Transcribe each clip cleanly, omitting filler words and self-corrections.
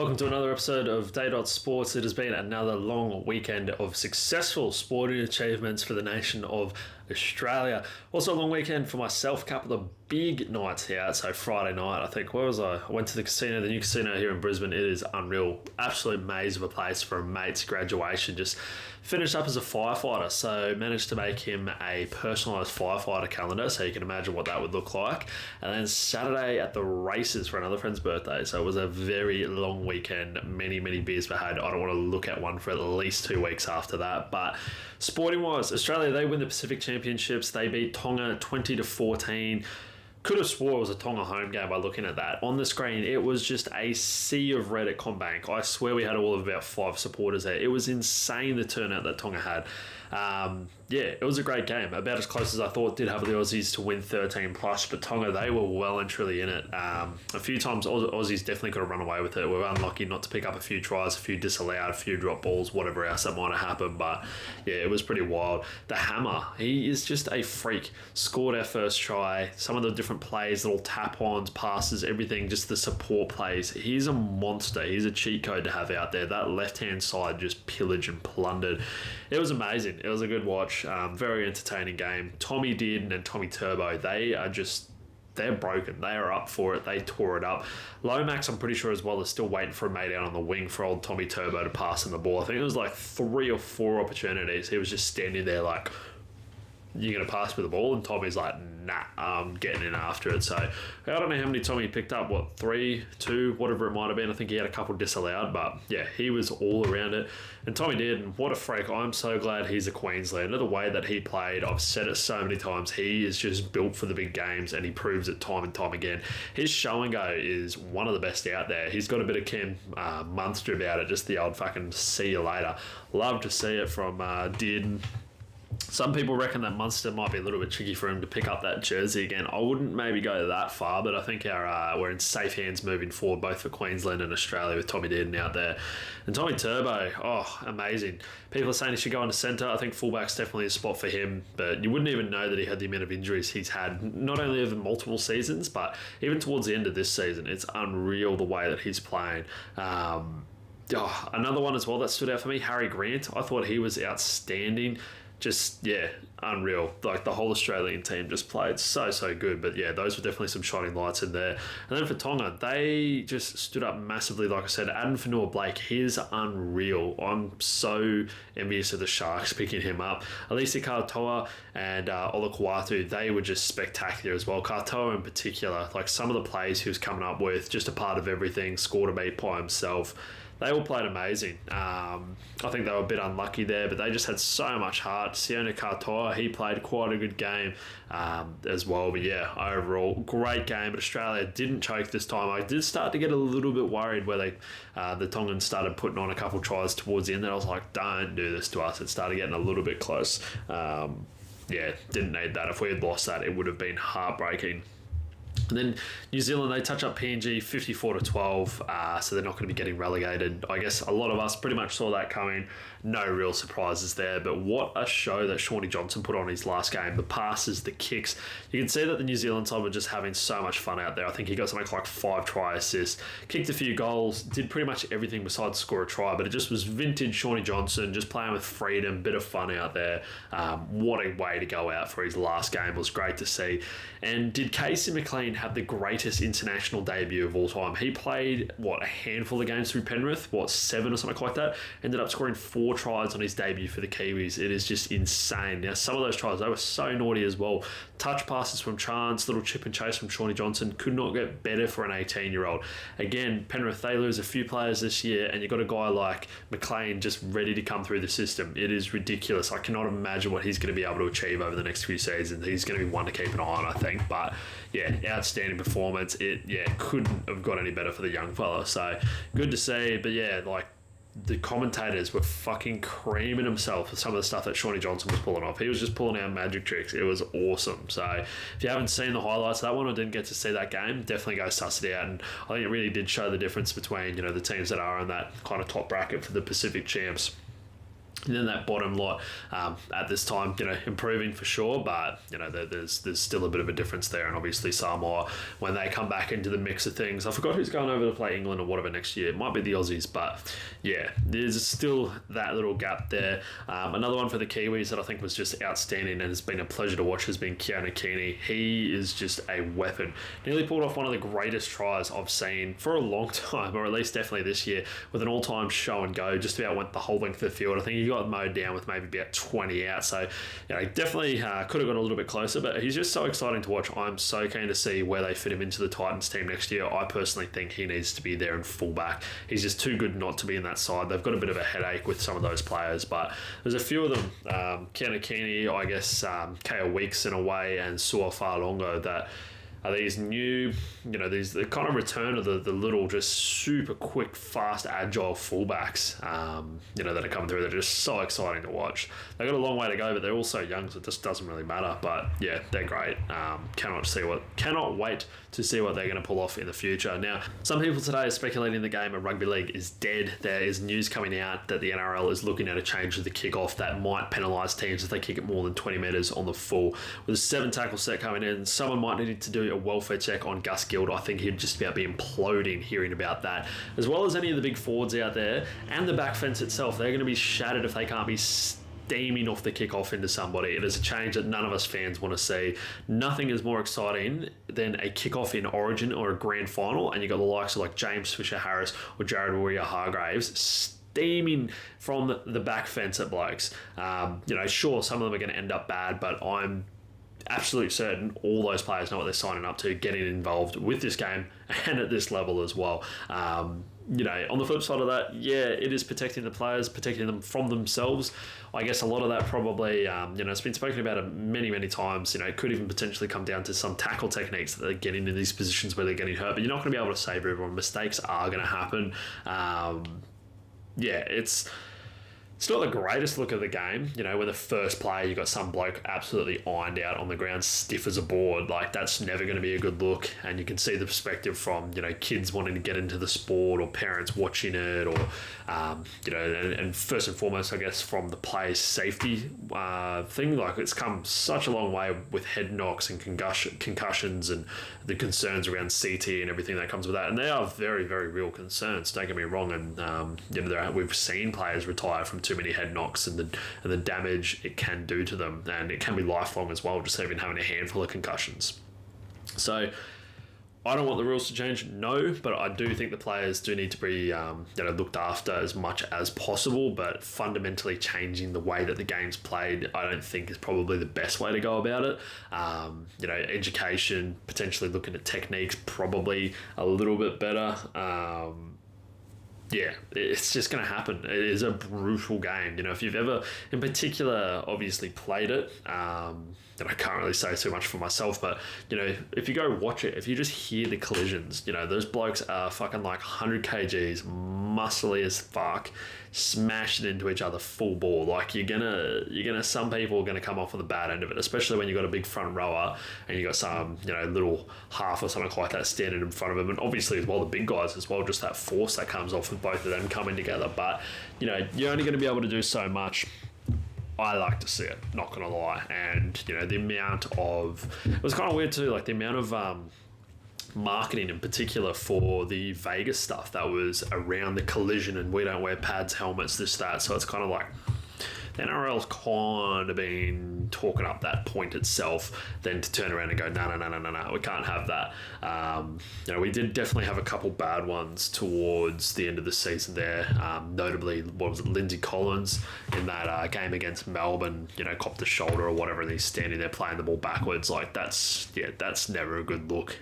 Welcome to another episode of Day Dot Sports. It has been another long weekend of successful sporting achievements for the nation of Australia. Also a long weekend for myself, a couple of big nights out. So Friday night, I think, where was I? I went to the casino, the new casino here in Brisbane. It is unreal. Absolute maze of a place for a mate's graduation. Just finished up as a firefighter. So managed to make him a personalised firefighter calendar. So you can imagine what that would look like. And then Saturday at the races for another friend's birthday. So it was a very long weekend. Many beers were had. I don't want to look at one for at least 2 weeks after that. But sporting wise, Australia, they win the Pacific Championships. They beat Tonga 20-14. Could have swore it was a Tonga home game by looking at that. On the screen, it was just a sea of red at CommBank. I swear we had all of about 5 supporters there. It was insane, the turnout that Tonga had. It was a great game. About as close as I thought. Did have the Aussies to win 13 plus, but Tonga, they were well and truly in it. A few times, Aussies definitely could have run away with it. We were unlucky not to pick up a few tries, a few disallowed, a few drop balls, whatever else that might have happened. But yeah, it was pretty wild. The Hammer, he is just a freak. Scored our first try. Some of the different plays, little tap-ons, passes, everything, just the support plays. He's a monster. He's a cheat code to have out there. That left-hand side just pillaged and plundered. It was amazing. It was a good watch. Very entertaining game. Tommy Dearden and Tommy Turbo, they're broken. They are up for it. They tore it up. Lomax, I'm pretty sure as well, is still waiting for a mate out on the wing for old Tommy Turbo to pass him the ball. I think it was like 3 or 4 opportunities. He was just standing there like, you're going to pass me the ball? And Tommy's like, nah, I'm getting in after it. So I don't know how many Tommy picked up, 3, 2, whatever it might have been. I think he had a couple disallowed, but yeah, he was all around it. And Tommy Dearden, what a freak. I'm so glad he's a Queenslander. The way that he played, I've said it so many times, he is just built for the big games, and he proves it time and time again. His show and go is one of the best out there. He's got a bit of Ken Munster about it, just the old fucking see you later. Love to see it from Dearden. Some people reckon that Munster might be a little bit tricky for him to pick up that jersey again. I wouldn't maybe go that far, but I think we're in safe hands moving forward, both for Queensland and Australia, with Tommy Dearden out there. And Tommy Turbo, amazing. People are saying he should go into centre. I think fullback's definitely a spot for him, but you wouldn't even know that he had the amount of injuries he's had, not only over multiple seasons, but even towards the end of this season. It's unreal the way that he's playing. Another one as well that stood out for me, Harry Grant. I thought he was outstanding. Just, unreal. Like, the whole Australian team just played so good. But, yeah, those were definitely some shining lights in there. And then for Tonga, they just stood up massively. Like I said, Adam Fanua-Blake, he's unreal. I'm so envious of the Sharks picking him up. Alisa Katoa and Ola Kawatu, they were just spectacular as well. Katoa in particular, like some of the plays he was coming up with, just a part of everything, scored a beat by himself. They all played amazing. I think they were a bit unlucky there, but they just had so much heart. Sione Katoa, he played quite a good game as well. But yeah, overall, great game. But Australia didn't choke this time. I did start to get a little bit worried where the Tongans started putting on a couple of tries towards the end. And I was like, don't do this to us. It started getting a little bit close. Didn't need that. If we had lost that, it would have been heartbreaking. And then New Zealand, they touch up PNG 54-12, so they're not going to be getting relegated. I guess a lot of us pretty much saw that coming. No real surprises there, but what a show that Shaun Johnson put on his last game. The passes, the kicks. You can see that the New Zealand side were just having so much fun out there. I think he got something like 5 try assists, kicked a few goals, did pretty much everything besides score a try, but it just was vintage Shaun Johnson, just playing with freedom, bit of fun out there. What a way to go out for his last game. It was great to see. And did Casey McLean have the greatest international debut of all time? He played, a handful of games through Penrith, 7 or something like that, ended up scoring 4 tries on his debut for the Kiwis. It is just insane. Now, some of those tries, they were so naughty as well. Touch passes from Chance, little chip and chase from Shaun Johnson, could not get better for an 18-year-old. Again, Penrith, they lose a few players this year, and you've got a guy like McLean just ready to come through the system. It is ridiculous. I cannot imagine what he's going to be able to achieve over the next few seasons. He's going to be one to keep an eye on, I think. But, outstanding performance. It couldn't have got any better for the young fella. So, good to see. But, the commentators were fucking creaming himself for some of the stuff that Shaun Johnson was pulling off. He was just pulling out magic tricks. It was awesome. So if you haven't seen the highlights of that one or didn't get to see that game, definitely go suss it out. And I think it really did show the difference between, the teams that are in that kind of top bracket for the Pacific Champs. And then that bottom lot, at this time, improving for sure, but there's still a bit of a difference there. And obviously Samoa, when they come back into the mix of things, I forgot who's going over to play England or whatever next year. It might be the Aussies, but yeah, there's still that little gap there. Another one for the Kiwis that I think was just outstanding and has been a pleasure to watch has been Keanu Keeney. He is just a weapon. Nearly pulled off one of the greatest tries I've seen for a long time, or at least definitely this year, with an all-time show and go. Just about went the whole length of the field. I think he got mowed down with maybe about 20 out, so definitely could have got a little bit closer, but he's just so exciting to watch. I'm so keen to see where they fit him into the Titans team next year. I personally think he needs to be there in fullback. He's just too good not to be in that side. They've got a bit of a headache with some of those players, but there's a few of them, Keanu Keeney, I guess, Kale Weeks in a way, and Suaalii that are these new, the kind of return of the little, just super quick, fast, agile fullbacks, that are coming through. They're just so exciting to watch. They've got a long way to go, but they're all so young, so it just doesn't really matter. But yeah, they're great. Cannot wait to see what they're going to pull off in the future. Now, some people today are speculating the game of rugby league is dead. There is news coming out that the NRL is looking at a change to the kickoff that might penalise teams if they kick it more than 20 metres on the full. With a 7-tackle set coming in, someone might need to do a welfare check on Gus Gilt. I think he'd just about be imploding hearing about that, as well as any of the big forwards out there and the back fence itself. They're going to be shattered if they can't be steaming off the kickoff into somebody. It is a change that none of us fans want to see. Nothing is more exciting than a kickoff in Origin or a grand final, and you've got the likes of like James Fisher-Harris or Jared Warrior-Hargraves steaming from the back fence at blokes. Sure, some of them are going to end up bad, but I'm absolutely certain all those players know what they're signing up to, getting involved with this game and at this level as well. On the flip side of that, yeah, it is protecting the players, protecting them from themselves. I guess a lot of that probably, it's been spoken about many, many times. It could even potentially come down to some tackle techniques that they're getting in these positions where they're getting hurt, but you're not going to be able to save everyone. Mistakes are going to happen. It's not the greatest look of the game, when the first play you got some bloke absolutely ironed out on the ground, stiff as a board. Like, that's never going to be a good look. And you can see the perspective from, kids wanting to get into the sport or parents watching it, or, and first and foremost, I guess, from the player's safety thing. Like, it's come such a long way with head knocks and concussions and the concerns around CT and everything that comes with that. And they are very, very real concerns, don't get me wrong. And, we've seen players retire from too many head knocks and the damage it can do to them, and it can be lifelong as well, just even having a handful of concussions. So I don't want the rules to change, no, but I do think the players do need to be looked after as much as possible, but fundamentally changing the way that the game's played, I don't think is probably the best way to go about it. Education, potentially looking at techniques, probably a little bit better. Yeah, it's just going to happen. It is a brutal game. If you've ever, in particular, obviously played it, and I can't really say too much for myself, but, if you go watch it, if you just hear the collisions, those blokes are fucking like 100 kgs, muscly as fuck, smashing into each other full ball. Like, some people are gonna come off on the bad end of it, especially when you've got a big front rower and you got some, little half or something like that standing in front of them, and obviously as well the big guys as well, just that force that comes off with both of them coming together. But you're only going to be able to do so much. I like to see it, not gonna lie. And the amount of, it was kind of weird too, like the amount of marketing in particular for the Vegas stuff that was around the collision and we don't wear pads, helmets, this, that. So it's kind of like the NRL's kind of been talking up that point itself, then to turn around and go, no, we can't have that. We did definitely have a couple bad ones towards the end of the season there. Notably, Lindsay Collins in that game against Melbourne, copped the shoulder or whatever, and he's standing there playing the ball backwards. Like, that's never a good look.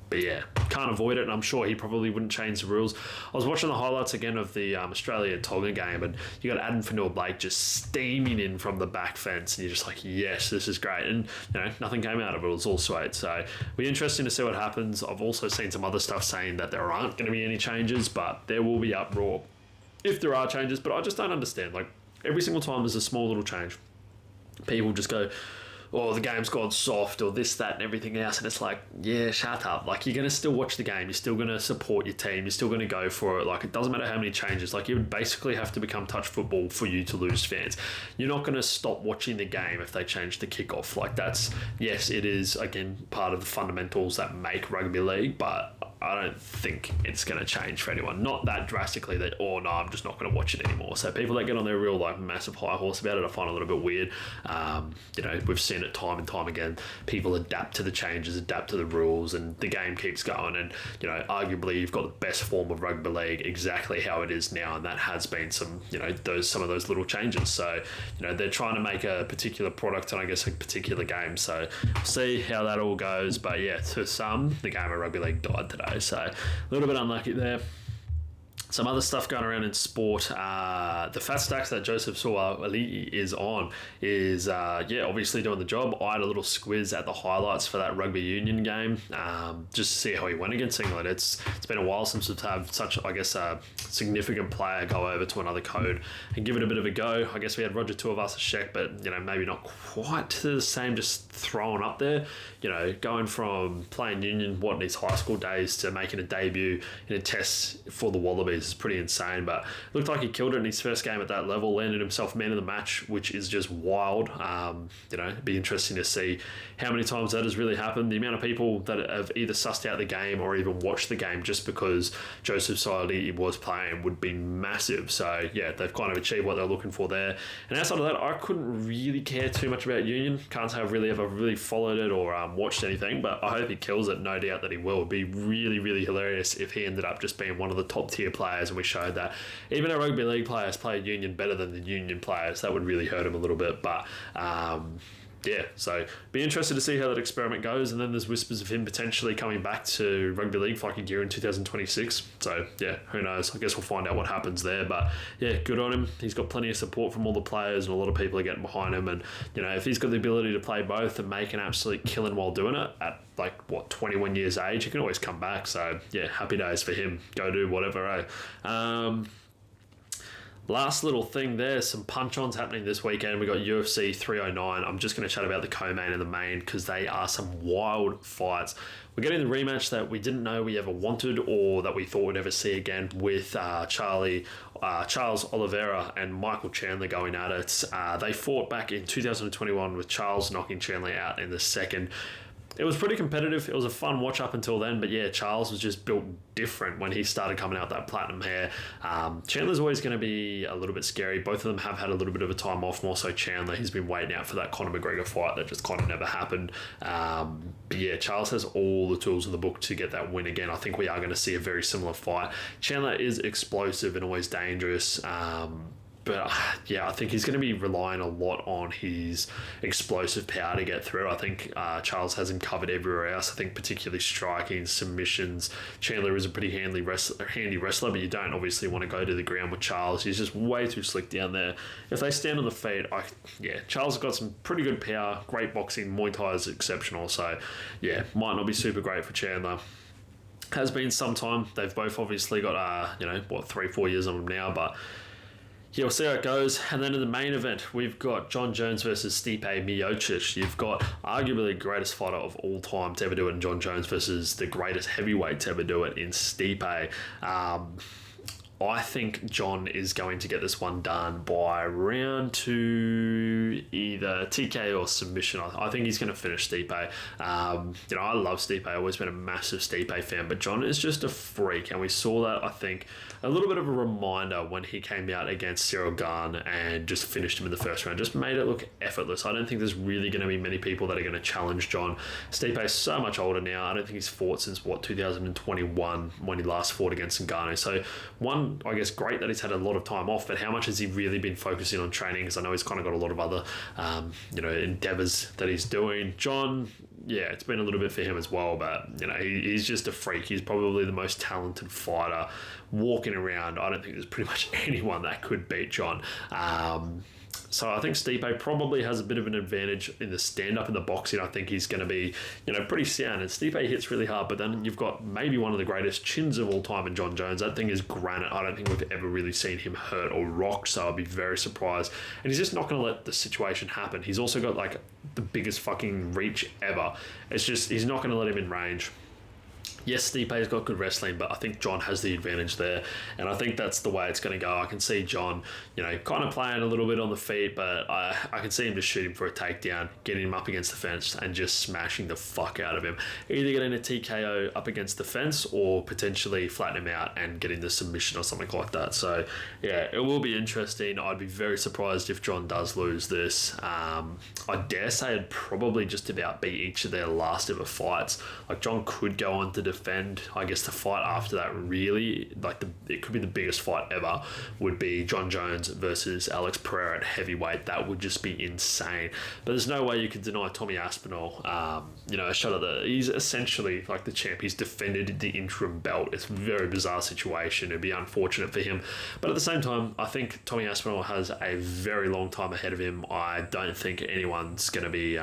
But yeah, can't avoid it, and I'm sure he probably wouldn't change the rules. I was watching the highlights again of the Australia-Tonga game, and you got Adam Fanua-Blake just steaming in from the back fence, and you're just like, yes, this is great. And, nothing came out of it. It was all sweet. So it'll be interesting to see what happens. I've also seen some other stuff saying that there aren't going to be any changes, but there will be uproar if there are changes. But I just don't understand. Like, every single time there's a small little change, people just go, oh, the game's gone soft or this, that, and everything else. And it's like, yeah, shut up. Like, you're going to still watch the game. You're still going to support your team. You're still going to go for it. Like, it doesn't matter how many changes. Like, you would basically have to become touch football for you to lose fans. You're not going to stop watching the game if they change the kickoff. Like, that's, yes, it is, again, part of the fundamentals that make rugby league, but I don't think it's going to change for anyone. Not that drastically that, oh, no, I'm just not going to watch it anymore. So people that get on their real, like, massive high horse about it, I find a little bit weird. You know, we've seen it time and time again. People adapt to the changes, adapt to the rules, and the game keeps going. And, you know, arguably you've got the best form of rugby league exactly how it is now, and that has been some, you know, some of those little changes. So, you know, they're trying to make a particular product and I guess a particular game. So we'll see how that all goes. But yeah, to some, the game of rugby league died today. So a little bit unlucky there. Some other stuff going around in sport. The fat stacks that Joseph Suaalii is on is, obviously doing the job. I had a little squiz at the highlights for that rugby union game, just to see how he went against England. It's been a while since we've had such, I guess, a significant player go over to another code and give it a bit of a go. I guess we had Roger Tuivasa-Sheck, but, you know, maybe not quite to the same, just thrown up there. You know, going from playing union, in his high school days to making a debut in a test for the Wallabies is pretty insane. But it looked like he killed it in his first game at that level, landed himself man of the match, which is just wild. You know, it'd be interesting to see how many times that has really happened. The amount of people that have either sussed out the game or even watched the game just because Joseph Suaalii was playing would be massive. So yeah, they've kind of achieved what they're looking for there. And outside of that, I couldn't really care too much about union. Can't say I've really ever really followed it or watched anything, but I hope he kills it. No doubt that he will. It'd be really, really hilarious if he ended up just being one of the top tier players, and we showed that even our rugby league players play union better than the union players. That would really hurt him a little bit, but yeah, so be interested to see how that experiment goes. And then there's whispers of him potentially coming back to rugby league for like a year in 2026. So yeah, who knows? I guess we'll find out what happens there. But yeah, good on him. He's got plenty of support from all the players, and a lot of people are getting behind him. And, you know, if he's got the ability to play both and make an absolute killing while doing it at 21 years age, he can always come back. So yeah, happy days for him. Go do whatever, Last little thing there, some punch-ons happening this weekend. We got UFC 309. I'm just going to chat about the co-main and the main because they are some wild fights. We're getting the rematch that we didn't know we ever wanted or that we thought we'd ever see again with Charles Oliveira and Michael Chandler going at it. They fought back in 2021 with Charles knocking Chandler out in the second. It was pretty competitive. It was a fun watch up until then, but yeah, Charles was just built different when he started coming out with that platinum hair. Chandler's always going to be a little bit scary. Both of them have had a little bit of a time off, more so Chandler. He's been waiting out for that Conor McGregor fight that just kind of never happened. But yeah, Charles has all the tools in the book to get that win again. I think we are going to see a very similar fight. Chandler is explosive and always dangerous. But yeah, I think he's going to be relying a lot on his explosive power to get through. I think Charles has him covered everywhere else. I think particularly striking, submissions. Chandler is a pretty handy wrestler, but you don't obviously want to go to the ground with Charles. He's just way too slick down there. If they stand on the feet, Charles has got some pretty good power. Great boxing. Muay Thai is exceptional. So yeah, might not be super great for Chandler. Has been some time. They've both obviously got 3-4 years on them now, but yeah, we'll see how it goes. And then in the main event, we've got Jon Jones versus Stipe Miocic. You've got arguably the greatest fighter of all time to ever do it in Jon Jones versus the greatest heavyweight to ever do it in Stipe. I think Jon is going to get this one done by round 2, either TK or submission. I think he's going to finish Stipe. I love Stipe. I've always been a massive Stipe fan, but Jon is just a freak, and we saw that, I think, a little bit of a reminder when he came out against Cyril Gane and just finished him in the first round. Just made it look effortless. I don't think there's really going to be many people that are going to challenge Jon. Stipe is so much older now. I don't think he's fought since, 2021 when he last fought against Ngannou. So one, I guess, great that he's had a lot of time off, but how much has he really been focusing on training? Because I know he's kind of got a lot of other, endeavours that he's doing. Jon, yeah, it's been a little bit for him as well, but, he's just a freak. He's probably the most talented fighter walking around. I don't think there's pretty much anyone that could beat Jon. So I think Stipe probably has a bit of an advantage in the stand-up and the boxing. I think he's going to be, pretty sound. And Stipe hits really hard, but then you've got maybe one of the greatest chins of all time in Jon Jones. That thing is granite. I don't think we've ever really seen him hurt or rocked, so I'd be very surprised. And he's just not going to let the situation happen. He's also got like the biggest fucking reach ever. It's just, he's not going to let him in range. Yes, Stipe's got good wrestling, but I think Jon has the advantage there, and I think that's the way it's going to go. I can see Jon, kind of playing a little bit on the feet, but I can see him just shooting for a takedown, getting him up against the fence, and just smashing the fuck out of him. Either getting a TKO up against the fence, or potentially flatten him out and getting the submission or something like that. So, yeah, it will be interesting. I'd be very surprised if Jon does lose this. I dare say it'd probably just about be each of their last ever fights. Like, Jon could go on to defend. I guess the fight after that, really, it could be the biggest fight ever, would be Jon Jones versus Alex Pereira at heavyweight. That would just be insane. But there's no way you can deny Tommy Aspinall, a shot at he's essentially like the champ. He's defended the interim belt. It's a very bizarre situation. It'd be unfortunate for him. But at the same time, I think Tommy Aspinall has a very long time ahead of him. I don't think anyone's going to be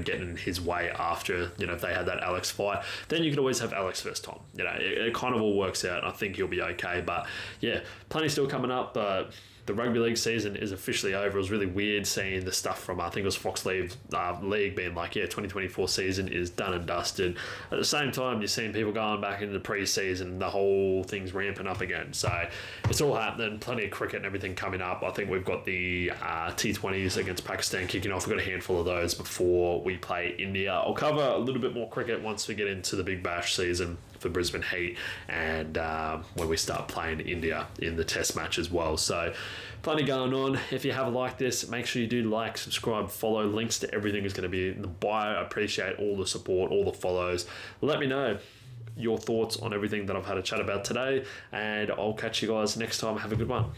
getting in his way after, if they had that Alex fight. Then you can always have Alex versus Tom. It kind of all works out. I think he'll be okay. But yeah, plenty still coming up. But the rugby league season is officially over. It was really weird seeing the stuff from, I think it was Fox League being like, 2024 season is done and dusted. At the same time, you're seeing people going back into the pre-season, the whole thing's ramping up again. So it's all happening. Plenty of cricket and everything coming up. I think we've got the T20s against Pakistan kicking off. We've got a handful of those before we play India. I'll cover a little bit more cricket once we get into the Big Bash season for Brisbane Heat, and when we start playing India in the test match as well. So plenty going on. If you have liked this, make sure you do like, subscribe, follow. Links to everything is going to be in the bio. I appreciate all the support, all the follows. Let me know your thoughts on everything that I've had a chat about today, and I'll catch you guys next time. Have a good one.